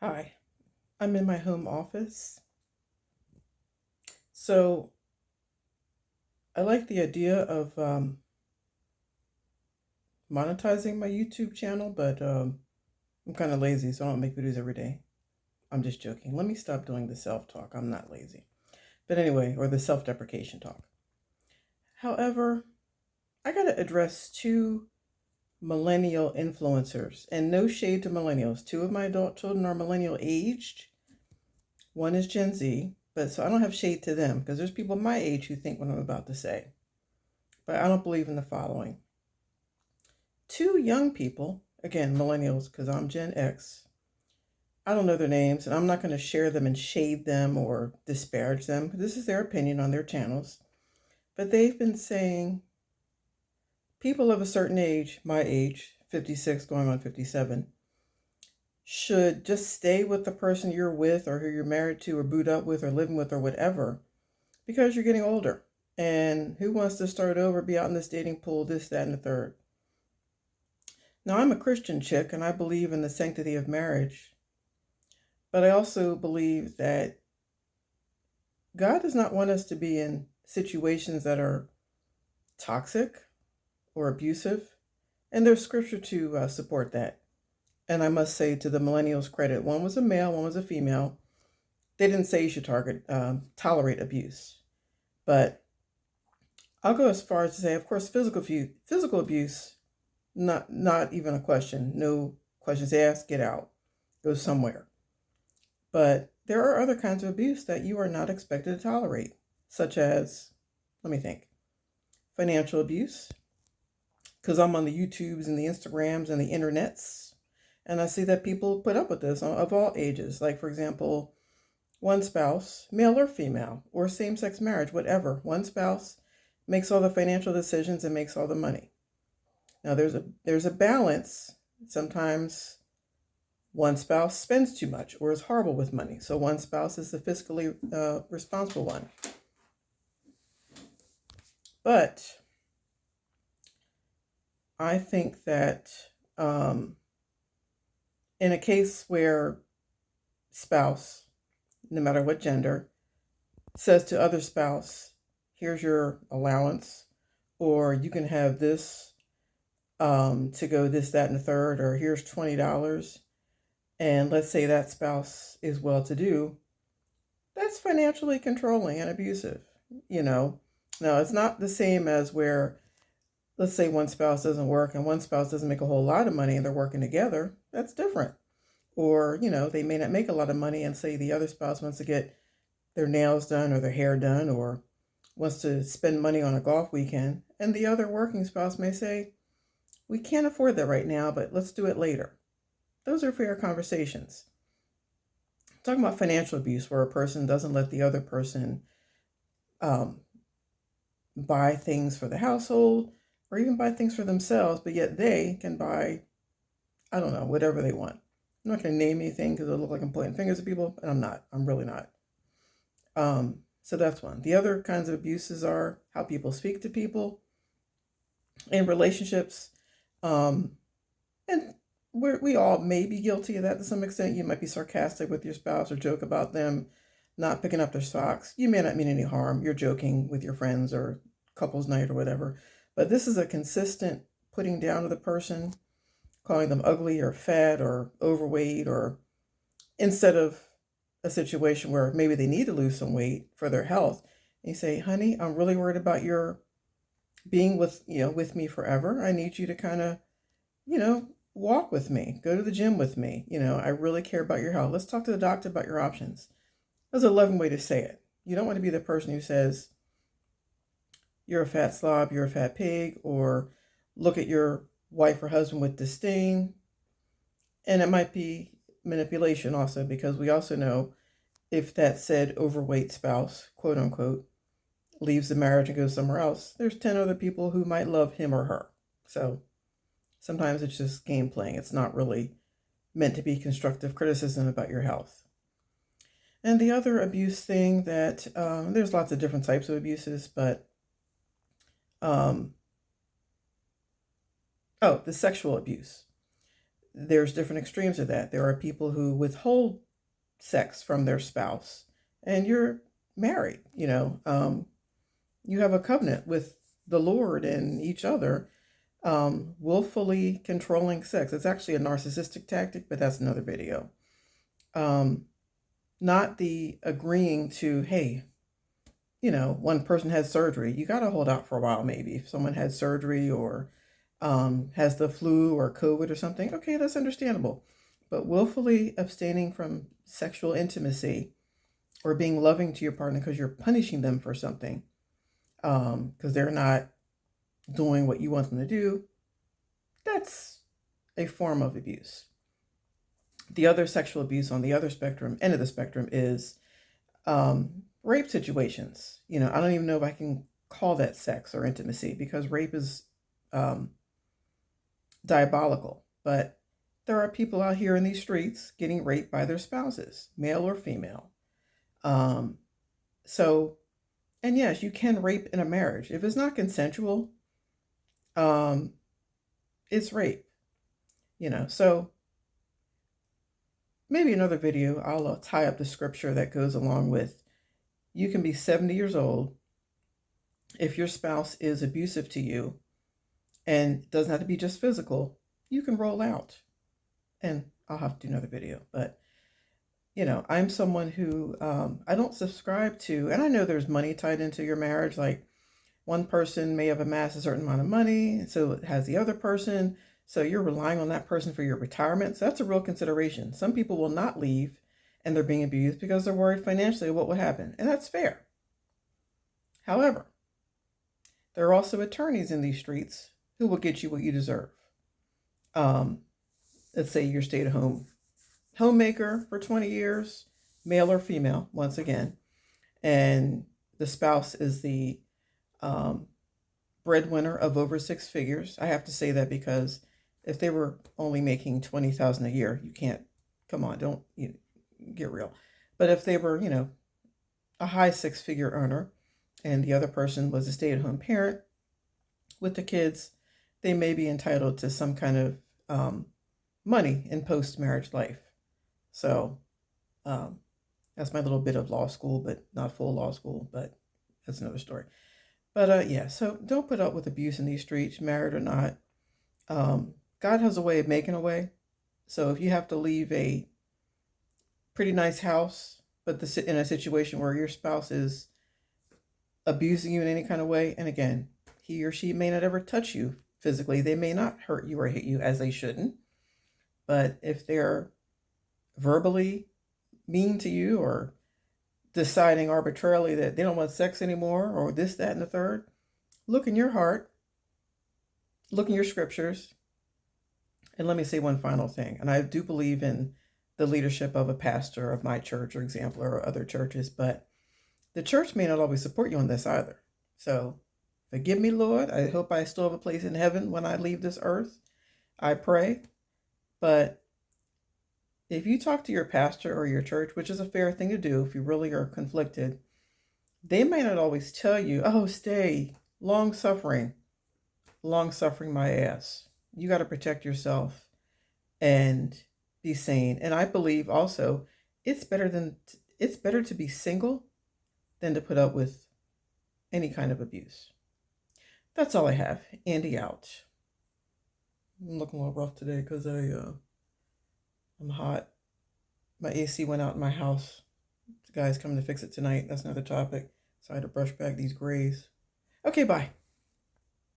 Hi, I'm in my home office. So I like the idea of monetizing my YouTube channel, but I'm kind of lazy, so I don't make videos every day. I'm just joking. Let me stop doing the self talk. I'm not lazy. But anyway, or the self deprecation talk. However, I got to address two millennial influencers, and no shade to millennials. Two of my adult children are millennial aged. One is Gen Z, but so I don't have shade to them because there's people my age who think what I'm about to say. But I don't believe in the following. Two young people, again, millennials, because I'm Gen X, I don't know their names, and I'm not going to share them and shade them or disparage them. This is their opinion on their channels. But they've been saying people of a certain age, my age, 56 going on 57, should just stay with the person you're with or who you're married to or boot up with or living with or whatever because you're getting older. And who wants to start over, be out in this dating pool, this, that, and the third? Now, I'm a Christian chick and I believe in the sanctity of marriage, but I also believe that God does not want us to be in situations that are toxic or abusive, and there's scripture to support that. And I must say, to the millennials' credit, one was a male, one was a female. They didn't say you should tolerate abuse, but I'll go as far as to say, of course, physical abuse, not even a question. No questions asked. Get out. Go somewhere. But there are other kinds of abuse that you are not expected to tolerate, such as, let me think, financial abuse, because I'm on the YouTubes and the Instagrams and the internets, and I see that people put up with this of all ages. Like, for example, one spouse, male or female, or same sex marriage, whatever, one spouse makes all the financial decisions and makes all the money. Now, there's a balance. Sometimes one spouse spends too much or is horrible with money. So one spouse is the fiscally responsible one. But I think that in a case where spouse, no matter what gender, says to other spouse, here's your allowance, or you can have this to go this, that, and the third, or here's $20. And let's say that spouse is well to do, that's financially controlling and abusive, you know. Now, it's not the same as where, let's say one spouse doesn't work and one spouse doesn't make a whole lot of money and they're working together. That's different. Or, they may not make a lot of money and say the other spouse wants to get their nails done or their hair done or wants to spend money on a golf weekend. And the other working spouse may say, we can't afford that right now, but let's do it later. Those are fair conversations. I'm talking about financial abuse where a person doesn't let the other person um, buy things for the household or even buy things for themselves, but yet they can buy, I don't know, whatever they want. I'm not going to name anything because it'll look like I'm pointing fingers at people, and I'm not. I'm really not. So that's one. The other kinds of abuses are how people speak to people in relationships. And we all may be guilty of that to some extent. You might be sarcastic with your spouse or joke about them not picking up their socks. You may not mean any harm. You're joking with your friends or couples night or whatever. But this is a consistent putting down of the person, calling them ugly or fat or overweight, or instead of a situation where maybe they need to lose some weight for their health. And you say, honey, I'm really worried about your being with me forever. I need you to kind of, walk with me, go to the gym with me. I really care about your health. Let's talk to the doctor about your options. That's a loving way to say it. You don't want to be the person who says, you're a fat slob, you're a fat pig, or look at your wife or husband with disdain. And it might be manipulation also, because we also know if that said overweight spouse, quote unquote, leaves the marriage and goes somewhere else, there's 10 other people who might love him or her. So sometimes it's just game playing. It's not really meant to be constructive criticism about your health. And the other abuse thing that there's lots of different types of abuses, but the sexual abuse. there's different extremes of that. There are people who withhold sex from their spouse, and you're married, you have a covenant with the Lord and each other. Willfully controlling sex. It's actually a narcissistic tactic, but that's another video. Not the agreeing to, hey, one person has surgery. You got to hold out for a while, maybe. If someone had surgery or has the flu or COVID or something, okay, that's understandable. But willfully abstaining from sexual intimacy or being loving to your partner because you're punishing them for something, because they're not doing what you want them to do, that's a form of abuse. The other sexual abuse on the other end of the spectrum is rape situations. I don't even know if I can call that sex or intimacy, because rape is diabolical. But there are people out here in these streets getting raped by their spouses, male or female. And yes, you can rape in a marriage. If it's not consensual, it's rape, so maybe another video, I'll tie up the scripture that goes along with, you can be 70 years old. If your spouse is abusive to you, and it doesn't have to be just physical, you can roll out. And I'll have to do another video, but I'm someone who, I don't subscribe to, and I know there's money tied into your marriage. Like, one person may have amassed a certain amount of money, and so it has the other person. So you're relying on that person for your retirement. So that's a real consideration. Some people will not leave and they're being abused because they're worried financially what will happen. And that's fair. However, there are also attorneys in these streets who will get you what you deserve. Let's say you're stay-at-home homemaker for 20 years, male or female, once again, and the spouse is the breadwinner of over 6 figures. I have to say that because if they were only making $20,000 a year, you can't, come on, don't get real. But if they were, a high 6-figure earner and the other person was a stay-at-home parent with the kids, they may be entitled to some kind of money in post-marriage life. So that's my little bit of law school, but not full law school, but that's another story. But yeah, so don't put up with abuse in these streets, married or not. God has a way of making a way. So if you have to leave a pretty nice house, but in a situation where your spouse is abusing you in any kind of way, and again, he or she may not ever touch you physically, they may not hurt you or hit you, as they shouldn't. But if they're verbally mean to you or deciding arbitrarily that they don't want sex anymore or this, that, and the third, look in your heart, look in your scriptures. And let me say one final thing. And I do believe in the leadership of a pastor of my church, for example, or other churches, but the church may not always support you on this either. So forgive me, Lord. I hope I still have a place in heaven when I leave this earth. I pray. But if you talk to your pastor or your church, which is a fair thing to do if you really are conflicted, they may not always tell you, oh, stay, long suffering my ass. You got to protect yourself and be sane. And I believe also it's better to be single than to put up with any kind of abuse. That's all I have. Andy out. I'm looking a little rough today because I'm hot. My AC went out in my house. The guy's coming to fix it tonight. That's another topic. So I had to brush back these grays. Okay, bye.